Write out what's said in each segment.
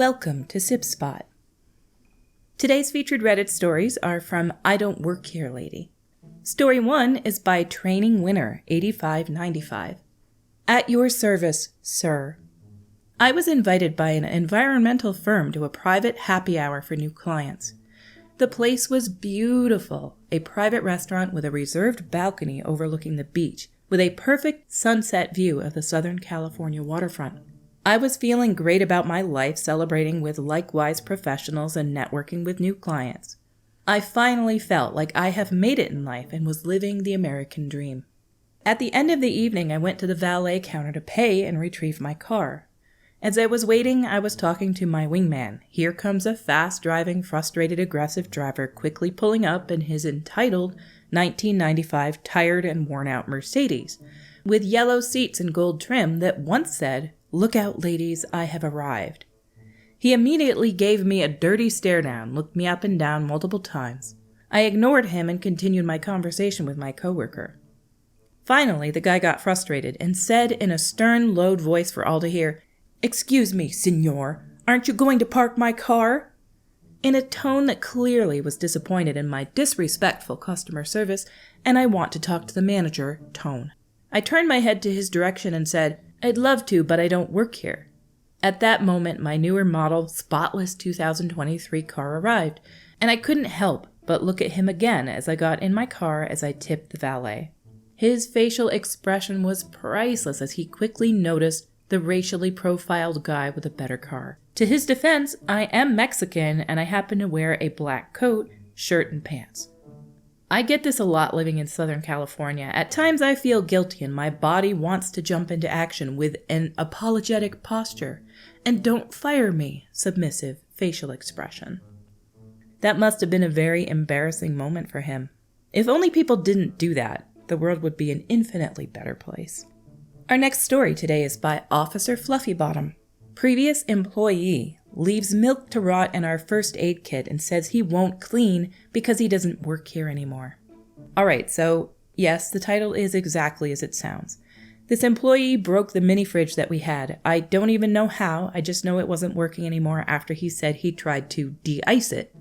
Welcome to Sib Spot. Today's featured Reddit stories are from IDontWorkHereLady. Story 1 is by Training Winner 8595. At your service, sir. I was invited by an environmental firm to a private happy hour for new clients. The place was beautiful, a private restaurant with a reserved balcony overlooking the beach, with a perfect sunset view of the Southern California waterfront. I was feeling great about my life, celebrating with likewise professionals and networking with new clients. I finally felt like I have made it in life and was living the American dream. At the end of the evening, I went to the valet counter to pay and retrieve my car. As I was waiting, I was talking to my wingman. Here comes a fast-driving, frustrated, aggressive driver quickly pulling up in his entitled 1995 tired and worn-out Mercedes, with yellow seats and gold trim that once said, "Look out, ladies, I have arrived." He immediately gave me a dirty stare down, looked me up and down multiple times. I ignored him and continued my conversation with my coworker. Finally, the guy got frustrated and said in a stern, low voice for all to hear, "Excuse me, senor, aren't you going to park my car?" In a tone that clearly was disappointed in my disrespectful customer service and I want to talk to the manager tone. I turned my head to his direction and said, "I'd love to, but I don't work here." At that moment, my newer model, spotless 2023 car arrived, and I couldn't help but look at him again as I got in my car as I tipped the valet. His facial expression was priceless as he quickly noticed the racially profiled guy with a better car. To his defense, I am Mexican and I happen to wear a black coat, shirt, and pants. I get this a lot living in Southern California. At times I feel guilty and my body wants to jump into action with an apologetic posture and "don't fire me" submissive facial expression. That must have been a very embarrassing moment for him. If only people didn't do that, the world would be an infinitely better place. Our next story today is by Officer Fluffybottom. Previous employee leaves milk to rot in our first aid kit and says he won't clean because he doesn't work here anymore. Alright, so yes, the title is exactly as it sounds. This employee broke the mini fridge that we had. I don't even know how, I just know it wasn't working anymore after he said he tried to de-ice it.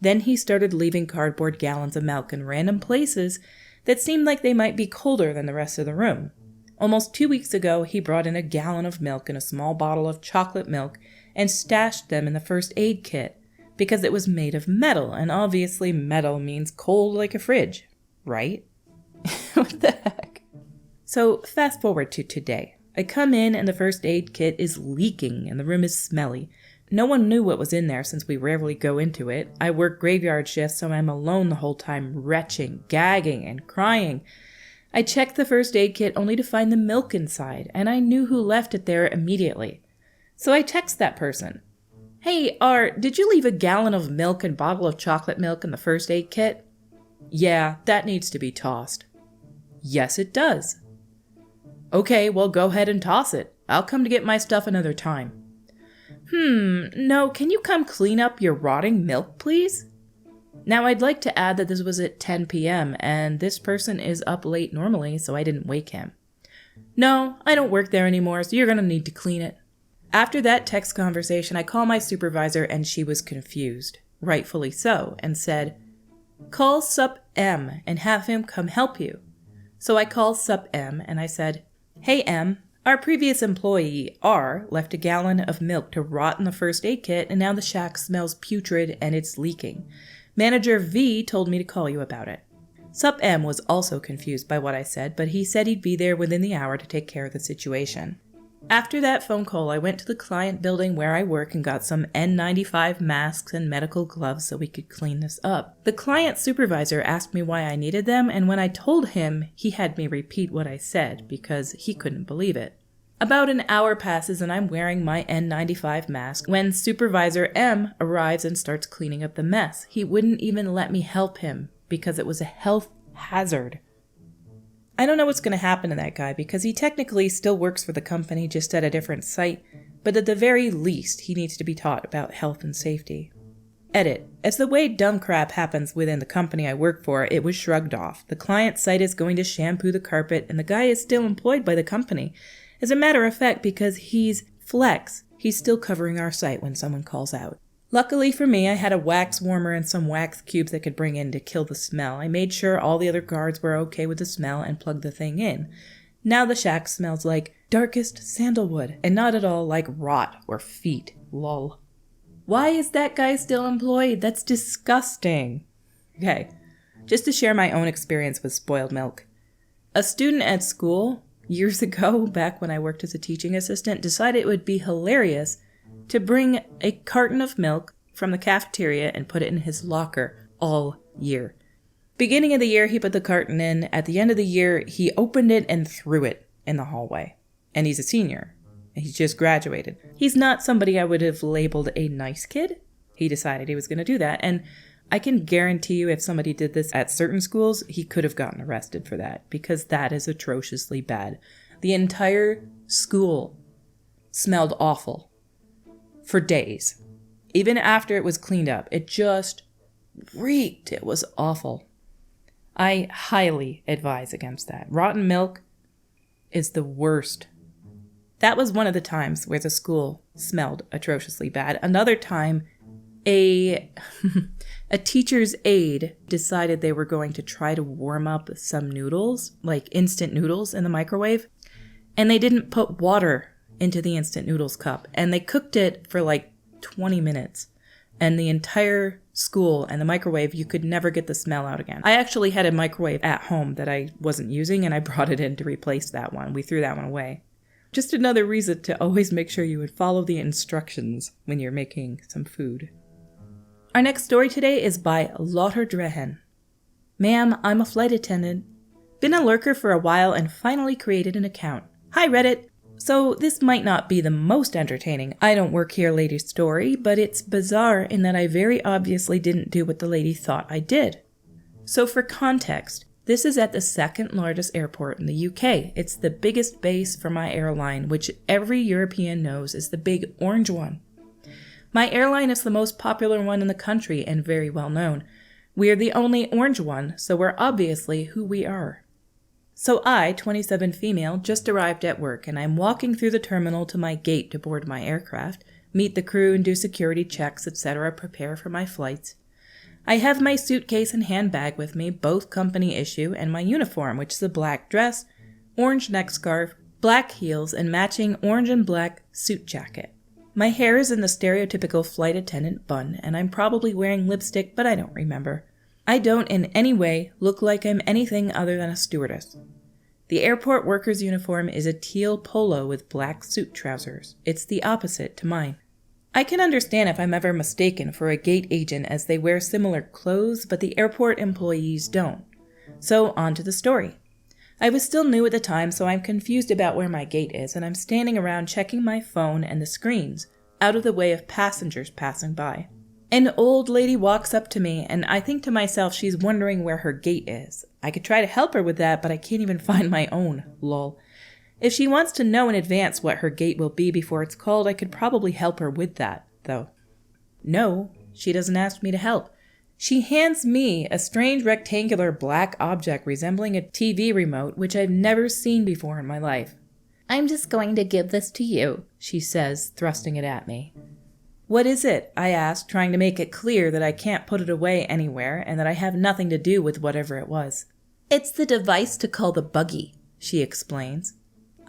Then he started leaving cardboard gallons of milk in random places that seemed like they might be colder than the rest of the room. Almost 2 weeks ago, he brought in a gallon of milk and a small bottle of chocolate milk and stashed them in the first aid kit because it was made of metal, and obviously metal means cold like a fridge, right? What the heck? So fast forward to today. I come in and the first aid kit is leaking and the room is smelly. No one knew what was in there since we rarely go into it. I work graveyard shifts, so I'm alone the whole time, retching, gagging, and crying. I checked the first aid kit only to find the milk inside, and I knew who left it there immediately. So I text that person. "Hey, did you leave a gallon of milk and bottle of chocolate milk in the first aid kit?" "Yeah, that needs to be tossed." "Yes, it does." "Okay, well go ahead and toss it. I'll come to get my stuff another time." No, can you come clean up your rotting milk, please?" Now, I'd like to add that this was at 10 p.m., and this person is up late normally, so I didn't wake him. "No, I don't work there anymore, so you're going to need to clean it." After that text conversation, I call my supervisor, and she was confused, rightfully so, and said, "Call Sup M and have him come help you." So I called Sup M, and I said, "Hey M, our previous employee, R, left a gallon of milk to rot in the first aid kit, and now the shack smells putrid and it's leaking. Manager V told me to call you about it." Sup M was also confused by what I said, but he said he'd be there within the hour to take care of the situation. After that phone call, I went to the client building where I work and got some N95 masks and medical gloves so we could clean this up. The client supervisor asked me why I needed them, and when I told him, he had me repeat what I said because he couldn't believe it. About an hour passes and I'm wearing my N95 mask when Supervisor M arrives and starts cleaning up the mess. He wouldn't even let me help him because it was a health hazard. I don't know what's going to happen to that guy because he technically still works for the company, just at a different site, but at the very least he needs to be taught about health and safety. Edit. As the way dumb crap happens within the company I work for, it was shrugged off. The client site is going to shampoo the carpet and the guy is still employed by the company. As a matter of fact, because he's flex, He's still covering our site when someone calls out. Luckily for me, I had a wax warmer and some wax cubes I could bring in to kill the smell. I made sure all the other guards were okay with the smell and plugged the thing in. Now the shack smells like darkest sandalwood and not at all like rot or feet. Lol. Why is that guy still employed? That's disgusting. Okay, just to share my own experience with spoiled milk. A student at school, years ago, back when I worked as a teaching assistant, decided it would be hilarious to bring a carton of milk from the cafeteria and put it in his locker all year. Beginning of the year, he put the carton in. At the end of the year, he opened it and threw it in the hallway. And he's a senior. He's just graduated. He's not somebody I would have labeled a nice kid. He decided he was going to do that. And I can guarantee you if somebody did this at certain schools, he could have gotten arrested for that, because that is atrociously bad. The entire school smelled awful for days. Even after it was cleaned up, it just reeked. It was awful. I highly advise against that. Rotten milk is the worst. That was one of the times where the school smelled atrociously bad. Another time, a teacher's aide decided they were going to try to warm up some noodles, like instant noodles in the microwave, and they didn't put water into the instant noodles cup, and they cooked it for like 20 minutes, and the entire school and the microwave, you could never get the smell out again. I actually had a microwave at home that I wasn't using, and I brought it in to replace that one. We threw that one away. Just another reason to always make sure you would follow the instructions when you're making some food. Our next story today is by Lotter Drehen. Ma'am, I'm a flight attendant. Been a lurker for a while and finally created an account. Hi Reddit! So this might not be the most entertaining I Don't Work Here Lady story, but it's bizarre in that I very obviously didn't do what the lady thought I did. So for context, this is at the second largest airport in the UK. It's the biggest base for my airline, which every European knows is the big orange one. My airline is the most popular one in the country and very well known. We are the only orange one, so we're obviously who we are. So I, 27 female, just arrived at work, and I'm walking through the terminal to my gate to board my aircraft, meet the crew and do security checks, etc., prepare for my flights. I have my suitcase and handbag with me, both company issue, and my uniform, which is a black dress, orange neck scarf, black heels, and matching orange and black suit jacket. My hair is in the stereotypical flight attendant bun, and I'm probably wearing lipstick, but I don't remember. I don't in any way look like I'm anything other than a stewardess. The airport worker's uniform is a teal polo with black suit trousers. It's the opposite to mine. I can understand if I'm ever mistaken for a gate agent as they wear similar clothes, but the airport employees don't. So on to the story. I was still new at the time, so I'm confused about where my gate is, and I'm standing around checking my phone and the screens, out of the way of passengers passing by. An old lady walks up to me, and I think to myself she's wondering where her gate is. I could try to help her with that, but I can't even find my own, lol. If she wants to know in advance what her gate will be before it's called, I could probably help her with that, though. No, she doesn't ask me to help. She hands me a strange rectangular black object resembling a TV remote, which I've never seen before in my life. I'm just going to give this to you, she says, thrusting it at me. What is it? I asked, trying to make it clear that I can't put it away anywhere and that I have nothing to do with whatever it was. It's the device to call the Buggy, she explains.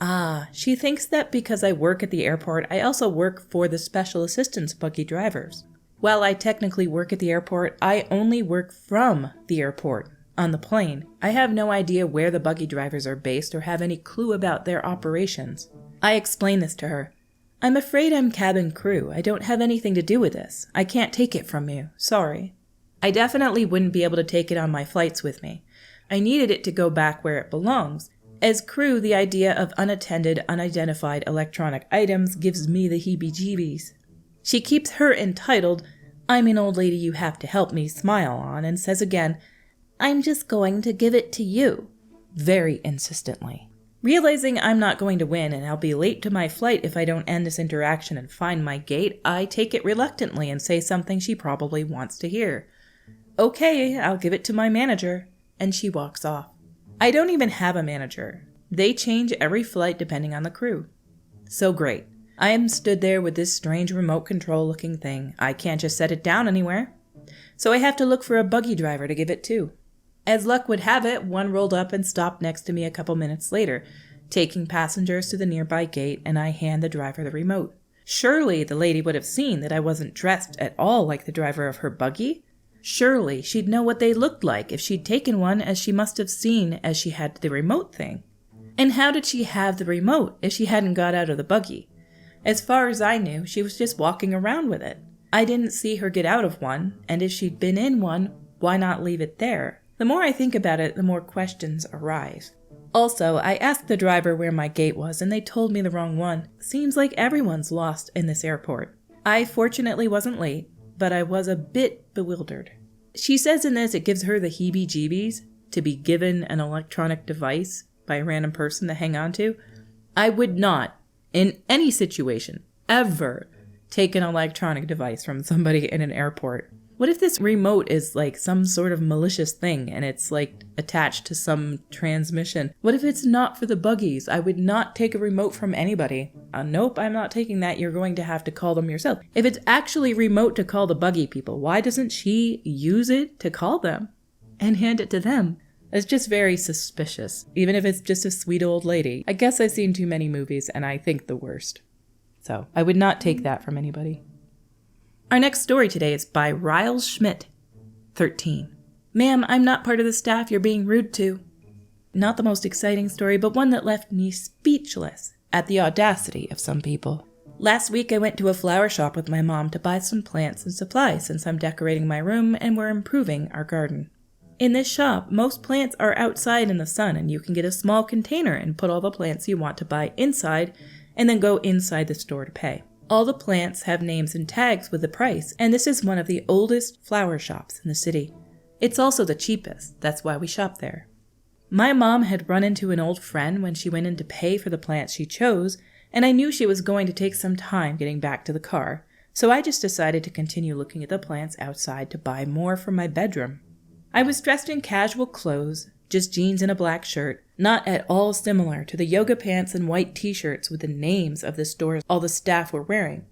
Ah, she thinks that because I work at the airport, I also work for the special assistance Buggy drivers. While I technically work at the airport, I only work from the airport, on the plane. I have no idea where the Buggy drivers are based or have any clue about their operations. I explain this to her. I'm afraid I'm cabin crew. I don't have anything to do with this. I can't take it from you. Sorry. I definitely wouldn't be able to take it on my flights with me. I needed it to go back where it belongs. As crew, the idea of unattended, unidentified electronic items gives me the heebie-jeebies. She keeps her entitled, I'm an old lady you have to help me smile on, and says again, I'm just going to give it to you, very insistently. Realizing I'm not going to win and I'll be late to my flight if I don't end this interaction and find my gate, I take it reluctantly and say something she probably wants to hear. Okay, I'll give it to my manager, and she walks off. I don't even have a manager. They change every flight depending on the crew. So great. I am stood there with this strange remote control looking thing. I can't just set it down anywhere. So I have to look for a buggy driver to give it to. As luck would have it, one rolled up and stopped next to me a couple minutes later, taking passengers to the nearby gate, and I hand the driver the remote. Surely the lady would have seen that I wasn't dressed at all like the driver of her buggy. Surely she'd know what they looked like if she'd taken one, as she must have seen as she had the remote thing. And how did she have the remote if she hadn't got out of the buggy? As far as I knew, she was just walking around with it. I didn't see her get out of one, and if she'd been in one, why not leave it there? The more I think about it, the more questions arise. Also, I asked the driver where my gate was, and they told me the wrong one. Seems like everyone's lost in this airport. I fortunately wasn't late, but I was a bit bewildered. She says in this it gives her the heebie-jeebies to be given an electronic device by a random person to hang on to. I would not, in any situation, ever take an electronic device from somebody in an airport. What if this remote is like some sort of malicious thing and it's like attached to some transmission? What if it's not for the buggies? I would not take a remote from anybody. Nope, I'm not taking that. You're going to have to call them yourself. If it's actually remote to call the buggy people, why doesn't she use it to call them and hand it to them? It's just very suspicious, even if it's just a sweet old lady. I guess I've seen too many movies and I think the worst. So I would not take that from anybody. Our next story today is by Riles Schmidt, 13. Ma'am, I'm not part of the staff you're being rude to. Not the most exciting story, but one that left me speechless at the audacity of some people. Last week I went to a flower shop with my mom to buy some plants and supplies since I'm decorating my room and we're improving our garden. In this shop, most plants are outside in the sun and you can get a small container and put all the plants you want to buy inside and then go inside the store to pay. All the plants have names and tags with the price, and this is one of the oldest flower shops in the city. It's also the cheapest, that's why we shop there. My mom had run into an old friend when she went in to pay for the plants she chose, and I knew she was going to take some time getting back to the car, so I just decided to continue looking at the plants outside to buy more for my bedroom. I was dressed in casual clothes, just jeans and a black shirt, not at all similar to the yoga pants and white t-shirts with the names of the stores all the staff were wearing.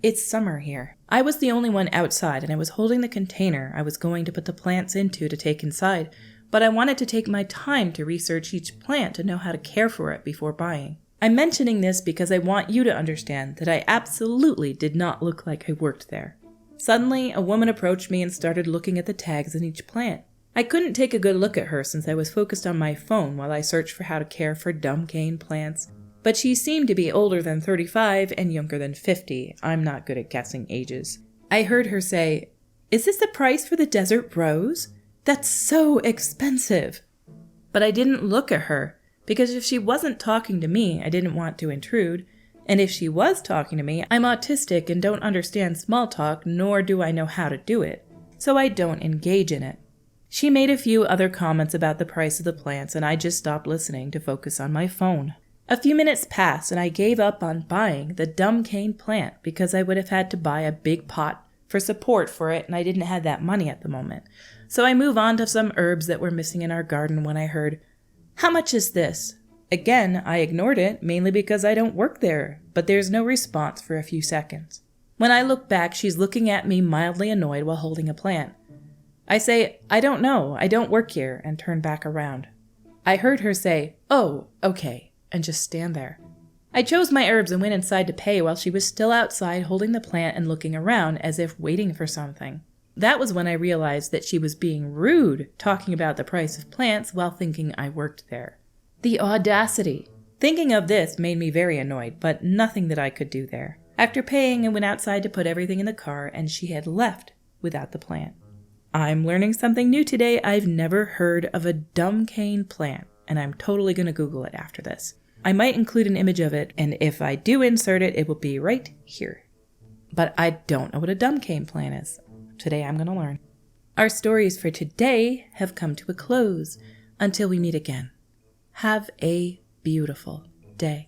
It's summer here. I was the only one outside and I was holding the container I was going to put the plants into to take inside, but I wanted to take my time to research each plant to know how to care for it before buying. I'm mentioning this because I want you to understand that I absolutely did not look like I worked there. Suddenly, a woman approached me and started looking at the tags in each plant. I couldn't take a good look at her since I was focused on my phone while I searched for how to care for dumb cane plants, but she seemed to be older than 35 and younger than 50. I'm not good at guessing ages. I heard her say, "Is this the price for the desert rose? That's so expensive." But I didn't look at her, because if she wasn't talking to me, I didn't want to intrude, and if she was talking to me, I'm autistic and don't understand small talk, nor do I know how to do it, so I don't engage in it. She made a few other comments about the price of the plants, and I just stopped listening to focus on my phone. A few minutes passed, and I gave up on buying the dumb cane plant because I would have had to buy a big pot for support for it, and I didn't have that money at the moment. So I moved on to some herbs that were missing in our garden when I heard, "How much is this?" Again, I ignored it, mainly because I don't work there, but there's no response for a few seconds. When I look back, she's looking at me mildly annoyed while holding a plant. I say, "I don't know, I don't work here," and turn back around. I heard her say, "Oh, okay," and just stand there. I chose my herbs and went inside to pay while she was still outside holding the plant and looking around as if waiting for something. That was when I realized that she was being rude, talking about the price of plants while thinking I worked there. The audacity! Thinking of this made me very annoyed, but nothing that I could do there. After paying, I went outside to put everything in the car, and she had left without the plant. I'm learning something new today. I've never heard of a dumb cane plant, and I'm totally going to Google it after this. I might include an image of it, and if I do insert it, it will be right here. But I don't know what a dumb cane plant is. Today I'm going to learn. Our stories for today have come to a close. Until we meet again, have a beautiful day.